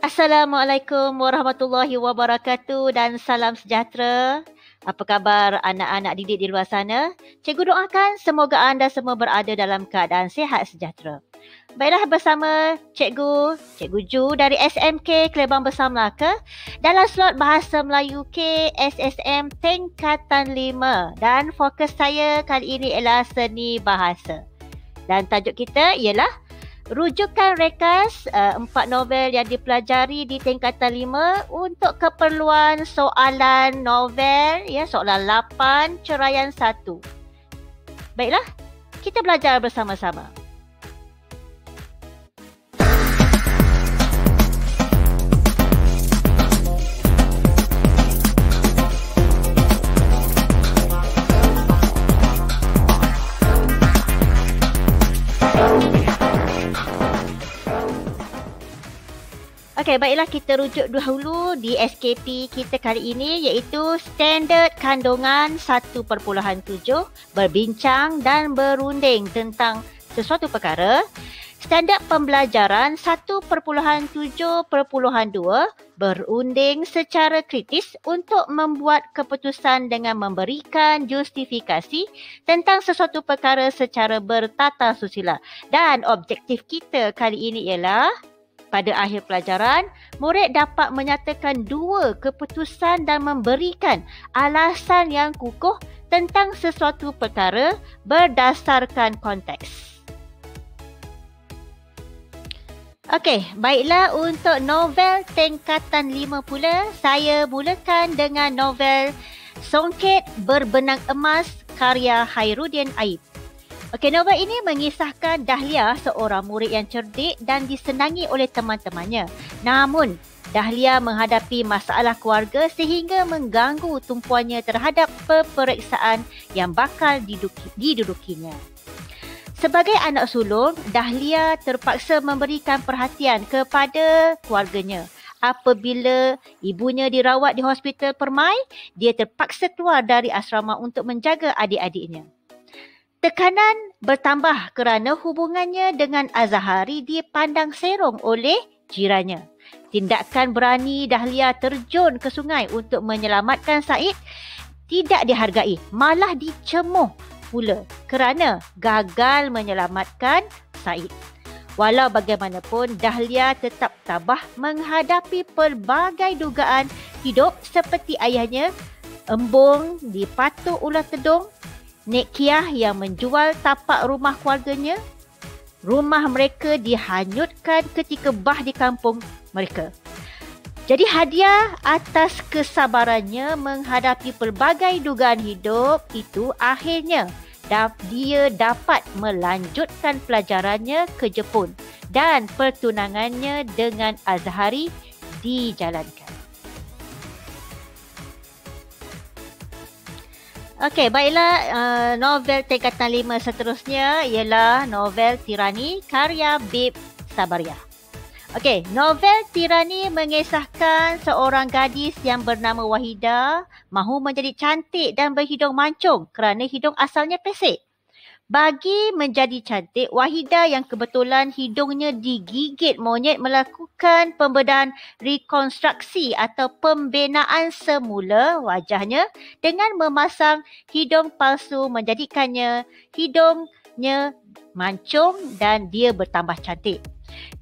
Assalamualaikum warahmatullahi wabarakatuh dan salam sejahtera. Apa khabar anak-anak didik di luar sana? Cikgu doakan semoga anda semua berada dalam keadaan sihat sejahtera. Baiklah, bersama Cikgu Ju dari SMK Kelebang Besar Melaka dalam slot Bahasa Melayu KSSM Tingkatan 5 dan fokus saya kali ini ialah seni bahasa. Dan tajuk kita ialah rujukan rekas 4 novel yang dipelajari di tingkatan 5 untuk keperluan soalan novel, soalan 8 ceraian 1. Baiklah, kita belajar bersama-sama. Okey, baiklah kita rujuk dahulu di SKP kita kali ini iaitu Standard Kandungan 1.7 berbincang dan berunding tentang sesuatu perkara. Standard Pembelajaran 1.7.2 berunding secara kritis untuk membuat keputusan dengan memberikan justifikasi tentang sesuatu perkara secara bertata susila. Dan objektif kita kali ini ialah pada akhir pelajaran, murid dapat menyatakan 2 keputusan dan memberikan alasan yang kukuh tentang sesuatu perkara berdasarkan konteks. Okey, baiklah untuk novel tingkatan 5 pula, saya mulakan dengan novel Songket Berbenang Emas karya Khairuddin Aib. Okey, novel ini mengisahkan Dahlia, seorang murid yang cerdik dan disenangi oleh teman-temannya. Namun, Dahlia menghadapi masalah keluarga sehingga mengganggu tumpuannya terhadap peperiksaan yang bakal didudukinya. Sebagai anak sulung, Dahlia terpaksa memberikan perhatian kepada keluarganya. Apabila ibunya dirawat di hospital Permai, dia terpaksa keluar dari asrama untuk menjaga adik-adiknya. Tekanan bertambah kerana hubungannya dengan Azahari dipandang serong oleh jirannya. Tindakan berani Dahlia terjun ke sungai untuk menyelamatkan Said tidak dihargai, malah dicemuh pula kerana gagal menyelamatkan Said. Walau bagaimanapun, Dahlia tetap tabah menghadapi pelbagai dugaan hidup seperti ayahnya, embung di patung ular tedung, Nek Kiah yang menjual tapak rumah keluarganya. Rumah mereka dihanyutkan ketika bah di kampung mereka. Jadi hadiah atas kesabarannya menghadapi pelbagai dugaan hidup itu akhirnya dia dapat melanjutkan pelajarannya ke Jepun dan pertunangannya dengan Azahari dijalankan. Okey, baiklah, novel tingkatan 5 seterusnya ialah novel Tirani karya Bib Sabariah. Okey, novel Tirani mengisahkan seorang gadis yang bernama Wahidah mahu menjadi cantik dan berhidung mancung kerana hidung asalnya pesek. Bagi menjadi cantik, Wahidah yang kebetulan hidungnya digigit monyet melakukan pembedahan rekonstruksi atau pembinaan semula wajahnya dengan memasang hidung palsu menjadikannya hidungnya mancung dan dia bertambah cantik.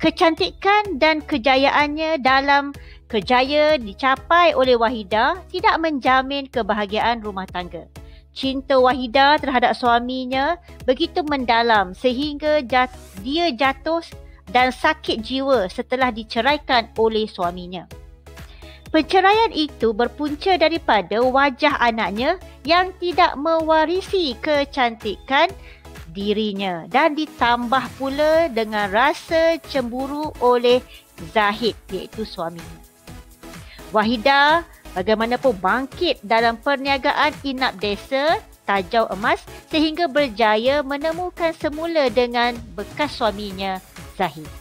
Kecantikan dan kejayaannya dalam kerjaya dicapai oleh Wahidah tidak menjamin kebahagiaan rumah tangga. Cinta Wahidah terhadap suaminya begitu mendalam sehingga dia jatuh dan sakit jiwa setelah diceraikan oleh suaminya. Perceraian itu berpunca daripada wajah anaknya yang tidak mewarisi kecantikan dirinya dan ditambah pula dengan rasa cemburu oleh Zahid iaitu suaminya. Wahidah bagaimanapun bangkit dalam perniagaan inap desa Tajau Emas sehingga berjaya menemukan semula dengan bekas suaminya Zahid.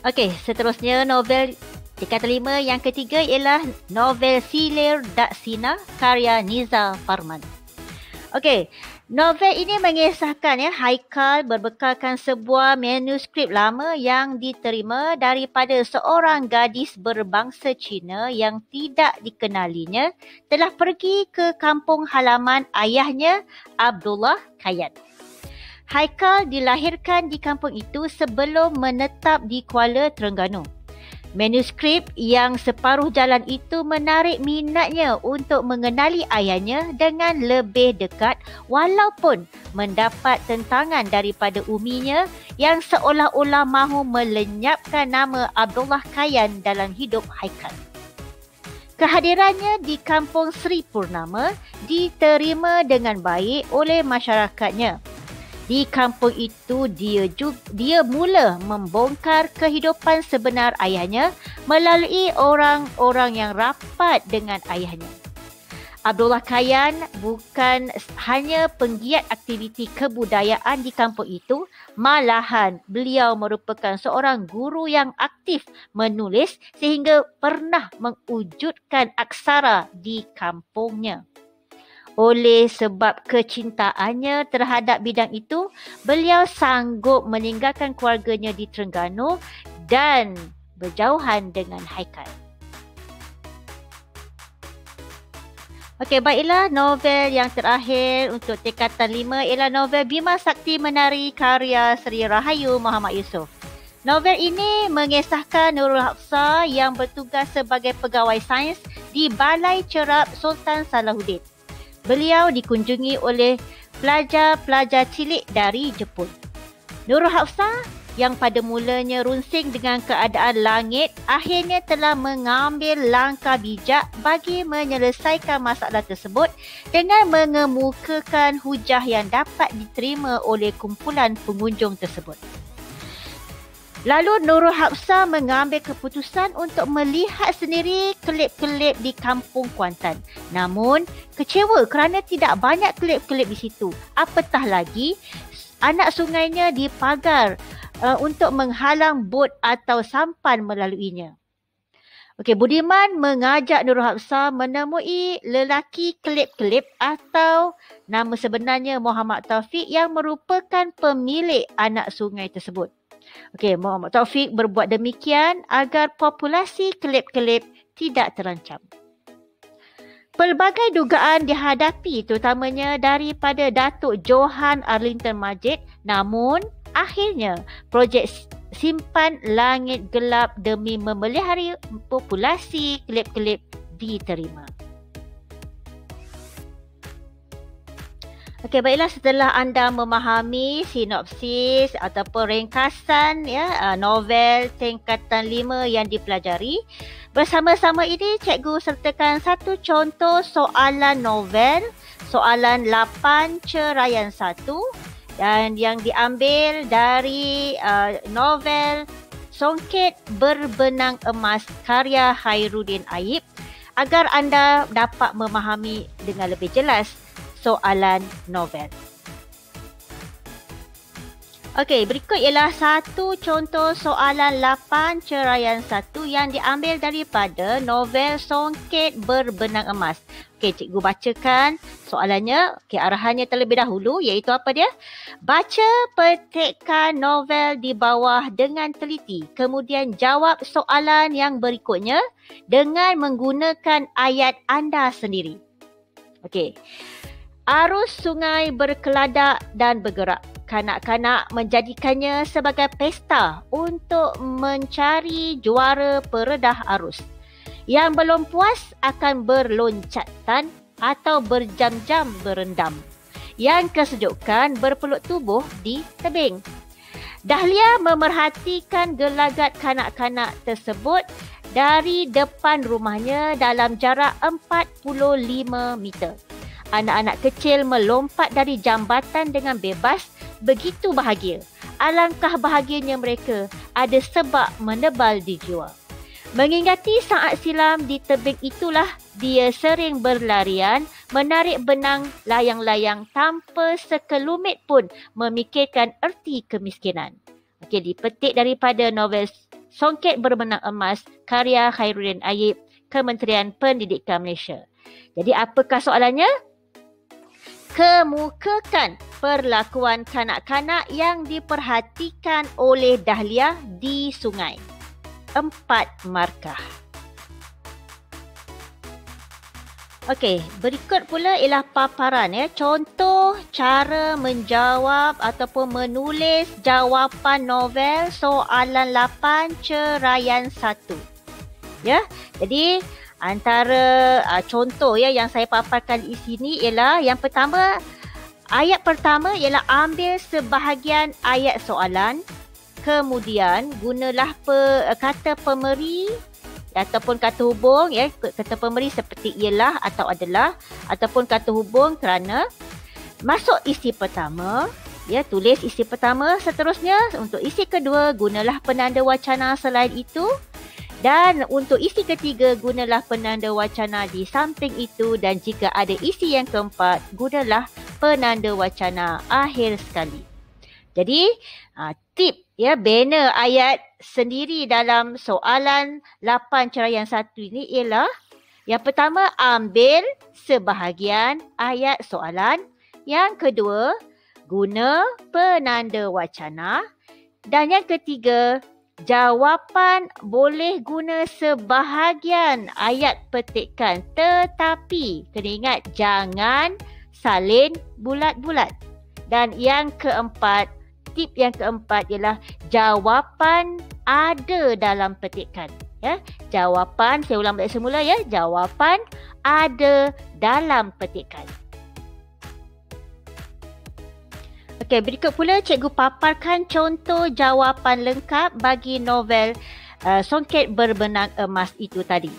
Okey, seterusnya novel tingkatan 5 yang ketiga ialah novel Silir Dak Sina karya Niza Farman. Okey, Novel ini mengisahkan Haikal berbekalkan sebuah manuskrip lama yang diterima daripada seorang gadis berbangsa Cina yang tidak dikenalinya telah pergi ke kampung halaman ayahnya Abdullah Kayan. Haikal dilahirkan di kampung itu sebelum menetap di Kuala Terengganu. Manuskrip yang separuh jalan itu menarik minatnya untuk mengenali ayahnya dengan lebih dekat walaupun mendapat tentangan daripada uminya yang seolah-olah mahu melenyapkan nama Abdullah Kayan dalam hidup Haikal. Kehadirannya di kampung Sri Purnama diterima dengan baik oleh masyarakatnya. Di kampung itu dia mula membongkar kehidupan sebenar ayahnya melalui orang-orang yang rapat dengan ayahnya. Abdullah Kayan bukan hanya penggiat aktiviti kebudayaan di kampung itu, malahan beliau merupakan seorang guru yang aktif menulis sehingga pernah mewujudkan aksara di kampungnya. Oleh sebab kecintaannya terhadap bidang itu, beliau sanggup meninggalkan keluarganya di Terengganu dan berjauhan dengan Haikal. Okey, baiklah, novel yang terakhir untuk tingkatan 5 ialah novel Bima Sakti Menari karya Seri Rahayu Muhammad Yusof. Novel ini mengisahkan Nurul Hafsah yang bertugas sebagai pegawai sains di Balai Cerap Sultan Salahuddin. Beliau dikunjungi oleh pelajar-pelajar cilik dari Jepun. Nurul Hafsah yang pada mulanya runsing dengan keadaan langit akhirnya telah mengambil langkah bijak bagi menyelesaikan masalah tersebut dengan mengemukakan hujah yang dapat diterima oleh kumpulan pengunjung tersebut. Lalu Nurul Hafsah mengambil keputusan untuk melihat sendiri kelip-kelip di kampung Kuantan. Namun, kecewa kerana tidak banyak kelip-kelip di situ. Apatah lagi, anak sungainya dipagar untuk menghalang bot atau sampan melaluinya. Okey, Budiman mengajak Nurul Hafsah menemui lelaki kelip-kelip atau nama sebenarnya Muhammad Taufik yang merupakan pemilik anak sungai tersebut. Okey, Muhammad Taufik berbuat demikian agar populasi kelip-kelip tidak terancam. Pelbagai dugaan dihadapi terutamanya daripada Datuk Johan Arlington Majid, namun akhirnya projek Simpan Langit Gelap demi memelihara populasi kelip-kelip diterima. Okey, baiklah, setelah anda memahami sinopsis ataupun ringkasan novel tingkatan 5 yang dipelajari, bersama-sama ini cikgu sertakan satu contoh soalan novel, soalan 8 ceraian 1 dan yang diambil dari novel Songket Berbenang Emas karya Khairuddin Aib agar anda dapat memahami dengan lebih jelas soalan novel. Okey, berikut ialah satu contoh soalan 8 ceraian 1 yang diambil daripada novel Songket Berbenang Emas. Okey, cikgu bacakan soalannya. Okey, arahannya terlebih dahulu iaitu apa dia? Baca petikan novel di bawah dengan teliti. Kemudian jawab soalan yang berikutnya dengan menggunakan ayat anda sendiri. Okey. Arus sungai berkeladak dan bergerak. Kanak-kanak menjadikannya sebagai pesta untuk mencari juara peredah arus. Yang belum puas akan berloncatan atau berjam-jam berendam. Yang kesejukan berpeluk tubuh di tebing. Dahlia memerhatikan gelagat kanak-kanak tersebut dari depan rumahnya dalam jarak 45 meter. Anak-anak kecil melompat dari jambatan dengan bebas, begitu bahagia. Alangkah bahagianya mereka, ada sebab menebal di jiwa. Mengingati saat silam di tebing itulah dia sering berlarian, menarik benang layang-layang tanpa sekelumit pun memikirkan erti kemiskinan. Okey, dipetik daripada novel Songket Berbenang Emas karya Khairuddin Aib, Kementerian Pendidikan Malaysia. Jadi apakah soalannya? Kemukakan perlakuan kanak-kanak yang diperhatikan oleh Dahlia di sungai. 4 markah. Okey, berikut pula ialah paparan ya. Contoh cara menjawab ataupun menulis jawapan novel soalan 8 ceraian 1. Ya. Jadi antara contoh ya yang saya paparkan di sini ialah yang pertama, ayat pertama ialah ambil sebahagian ayat soalan. Kemudian gunalah kata pemberi ataupun kata hubung ya, kata pemberi seperti ialah atau adalah ataupun kata hubung kerana. Masuk isi pertama ya, tulis isi pertama. Seterusnya untuk isi kedua gunalah penanda wacana selain itu. Dan untuk isi ketiga gunalah penanda wacana di samping itu, dan jika ada isi yang keempat gunalah penanda wacana akhir sekali. Jadi tip ya, bina ayat sendiri dalam soalan 8 ceraian 1 ini ialah yang pertama, ambil sebahagian ayat soalan. Yang kedua, guna penanda wacana. Dan yang ketiga, jawapan boleh guna sebahagian ayat petikan, tetapi kena ingat jangan salin bulat-bulat. Dan yang keempat, tip yang keempat ialah jawapan ada dalam petikan. Ya, jawapan, saya ulang balik semula ya, jawapan ada dalam petikan. Okey, berikut pula cikgu paparkan contoh jawapan lengkap bagi novel Songket Berbenang Emas itu tadi.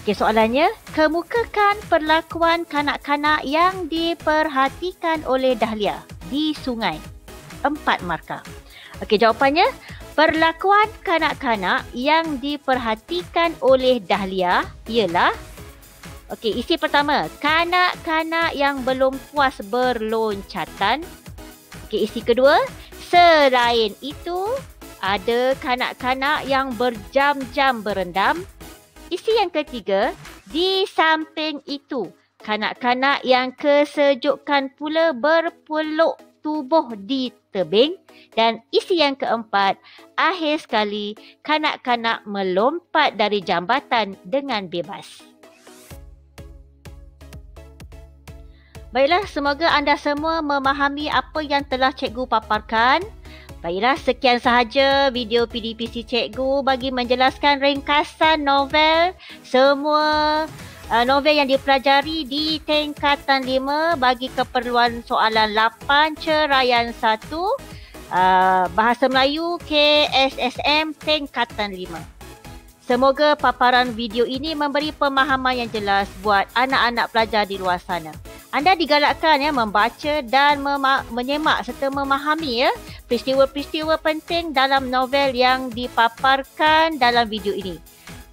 Okey, soalannya, kemukakan perlakuan kanak-kanak yang diperhatikan oleh Dahlia di sungai. 4 markah. Okey, jawapannya, perlakuan kanak-kanak yang diperhatikan oleh Dahlia ialah, okey, isi pertama, kanak-kanak yang belum puas berloncatan. Okey, isi kedua, selain itu ada kanak-kanak yang berjam-jam berendam. Isi yang ketiga, di samping itu kanak-kanak yang kesejukan pula berpeluk tubuh di tebing. Dan isi yang keempat, akhir sekali, kanak-kanak melompat dari jambatan dengan bebas. Baiklah, semoga anda semua memahami apa yang telah cikgu paparkan. Baiklah, sekian sahaja video PDPC cikgu bagi menjelaskan ringkasan novel. Semua novel yang dipelajari di tingkatan 5 bagi keperluan soalan 8 ceraian 1 Bahasa Melayu KSSM tingkatan 5. Semoga paparan video ini memberi pemahaman yang jelas buat anak-anak pelajar di luar sana. Anda digalakkan ya membaca dan menyemak serta memahami ya peristiwa-peristiwa penting dalam novel yang dipaparkan dalam video ini.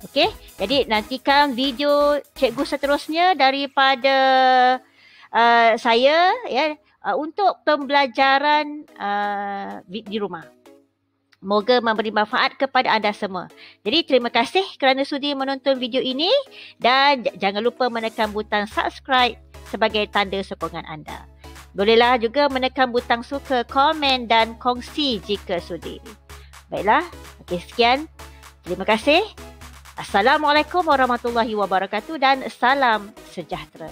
Okey, jadi nantikan video cikgu seterusnya daripada saya ya untuk pembelajaran di rumah. Moga memberi manfaat kepada anda semua. Jadi terima kasih kerana sudi menonton video ini dan jangan lupa menekan butang subscribe sebagai tanda sokongan anda. Bolehlah juga menekan butang suka, komen dan kongsi jika sudi. Baiklah, okey, sekian. Terima kasih. Assalamualaikum warahmatullahi wabarakatuh dan salam sejahtera.